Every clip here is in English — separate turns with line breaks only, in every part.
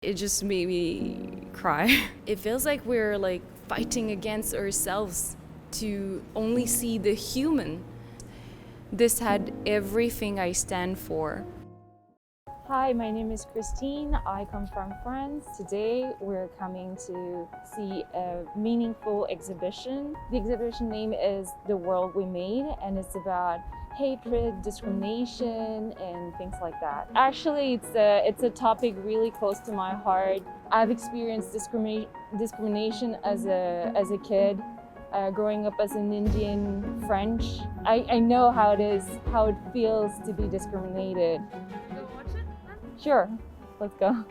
It just made me cry. It feels like we're like fighting against ourselves to only see the human. This had everything I stand for.
Hi, my name is Christine. I come from France. Today we're coming to see a meaningful exhibition. The exhibition name is The World We Made, and it's about hatred, discrimination, and things like that. Actually, it's a topic really close to my heart. I've experienced discrimination as a kid. Growing up as an Indian French, I know how it feels to be discriminated.
Go watch it then?
Sure, let's go.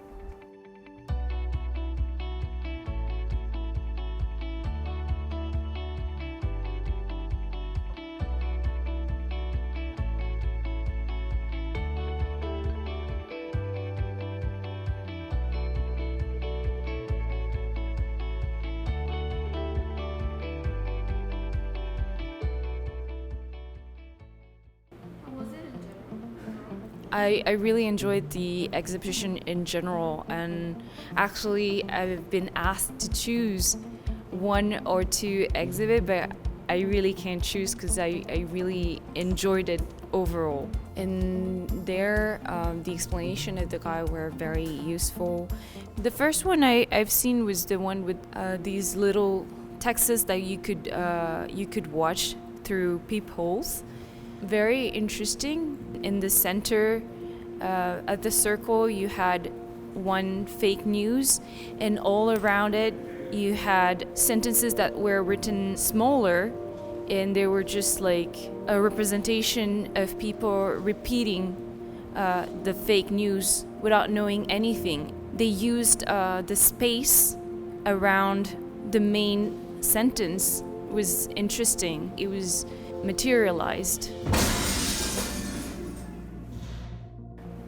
I really enjoyed the exhibition in general, and actually I've been asked to choose one or two exhibits, but I really can't choose because I really enjoyed it overall. And there, the explanation of the guy were very useful. The first one I've seen was the one with these little texts that you could watch through peepholes. Very interesting. In the center, at the circle, you had one fake news, and all around it, you had sentences that were written smaller, and they were just like a representation of people repeating the fake news without knowing anything. They used the space around the main sentence was interesting. It was materialized.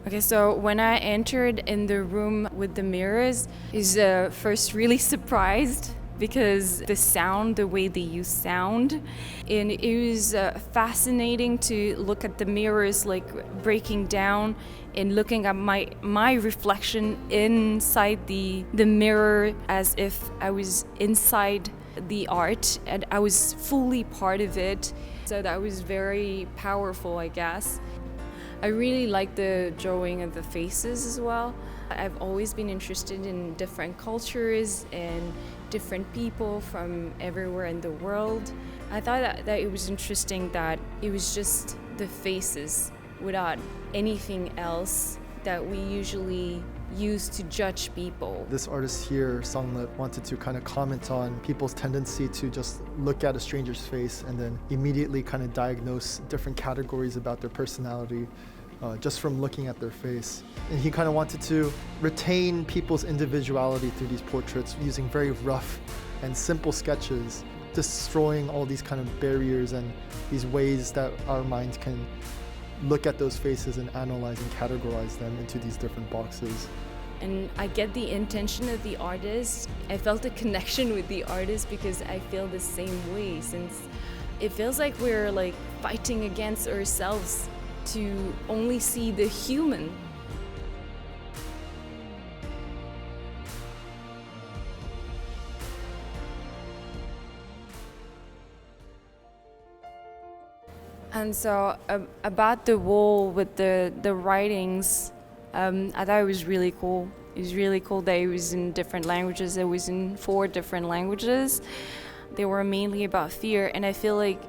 Okay, so when I entered in the room with the mirrors, I was first really surprised because the way they use sound, and it was fascinating to look at the mirrors like breaking down and looking at my reflection inside the mirror as if I was inside the art and I was fully part of it. So that was very powerful, I guess. I really like the drawing of the faces as well. I've always been interested in different cultures and different people from everywhere in the world. I thought that it was interesting that it was just the faces without anything else that we usually use to judge people.
This artist here, Sanglit, wanted to kind of comment on people's tendency to just look at a stranger's face and then immediately kind of diagnose different categories about their personality just from looking at their face. And he kind of wanted to retain people's individuality through these portraits using very rough and simple sketches, destroying all these kind of barriers and these ways that our minds can look at those faces and analyze and categorize them into these different boxes.
And I get the intention of the artist. I felt a connection with the artist because I feel the same way, since it feels like we're like fighting against ourselves to only see the human. And so about the wall with the writings, I thought it was really cool. It was really cool that it was in different languages. It was in 4 different languages. They were mainly about fear, and I feel like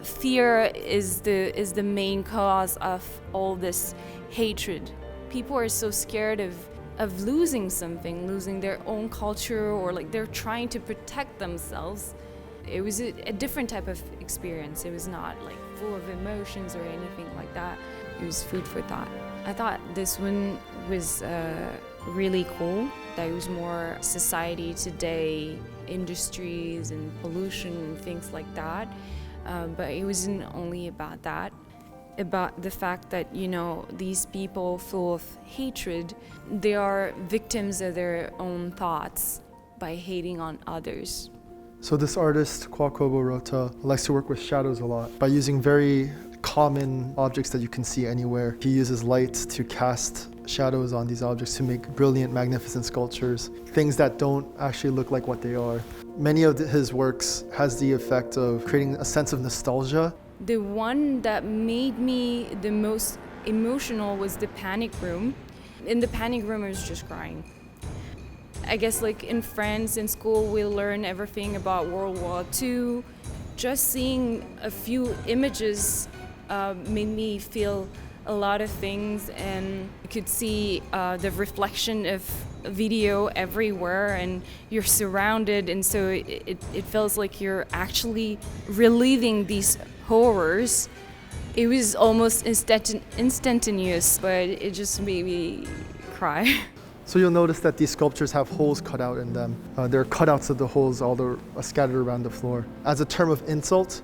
fear is the main cause of all this hatred. People are so scared of losing something, losing their own culture, or like they're trying to protect themselves. It was a different type of experience. It was not like full of emotions or anything like that. It was food for thought. I thought this one was really cool. That it was more society today, industries and pollution and things like that. But it wasn't only about that. About the fact that, you know, these people full of hatred, they are victims of their own thoughts by hating on others.
So this artist, Kwakobo Rota, likes to work with shadows a lot by using very common objects that you can see anywhere. He uses light to cast shadows on these objects to make brilliant, magnificent sculptures, things that don't actually look like what they are. Many of his works has the effect of creating a sense of nostalgia.
The one that made me the most emotional was the panic room. In the panic room, I was just crying. I guess like in France, in school, we learn everything about World War II. Just seeing a few images made me feel a lot of things, and you could see the reflection of video everywhere, and you're surrounded, and so it feels like you're actually reliving these horrors. It was almost instantaneous, but it just made me cry.
So you'll notice that these sculptures have holes cut out in them. There are cutouts of the holes all scattered around the floor. As a term of insult,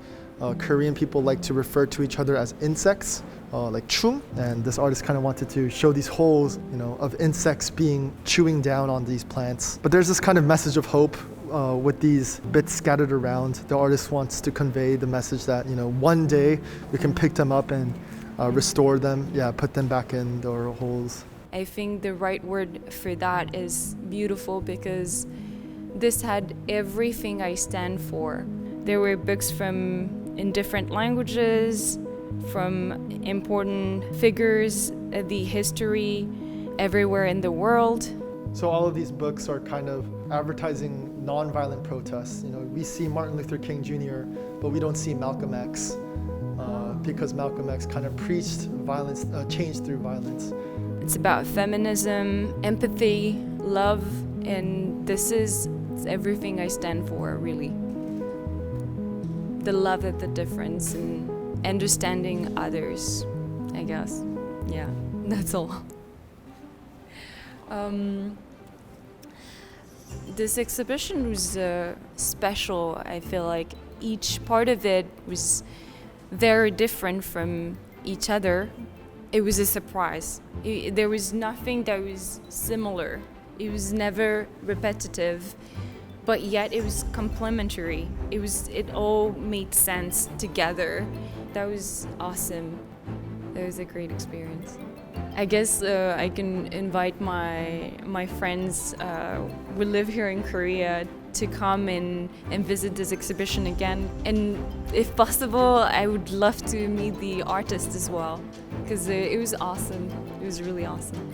Korean people like to refer to each other as insects, like chung. And this artist kind of wanted to show these holes, of insects chewing down on these plants. But there's this kind of message of hope with these bits scattered around. The artist wants to convey the message that, one day we can pick them up and restore them, put them back in their holes.
I think the right word for that is beautiful, because this had everything I stand for. There were books in different languages, from important figures, the history everywhere in the world.
So all of these books are kind of advertising nonviolent protests. We see Martin Luther King Jr., but we don't see Malcolm X, because Malcolm X kind of preached violence, change through violence.
It's about feminism, empathy, love, and this is everything I stand for, really. The love at the difference and understanding others, I guess. Yeah, that's all. This exhibition was special. I feel like each part of it was very different from each other. It was a surprise. There was nothing that was similar. It was never repetitive, but yet it was complementary. It all made sense together. That was awesome. That was a great experience. I guess I can invite my friends who live here in Korea to come and visit this exhibition again. And if possible, I would love to meet the artist as well, because it was awesome. It was really awesome.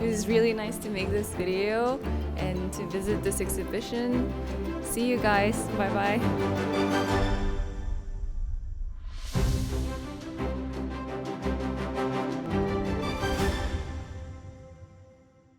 It was really nice to make this video and to visit this exhibition. See you guys. Bye-bye.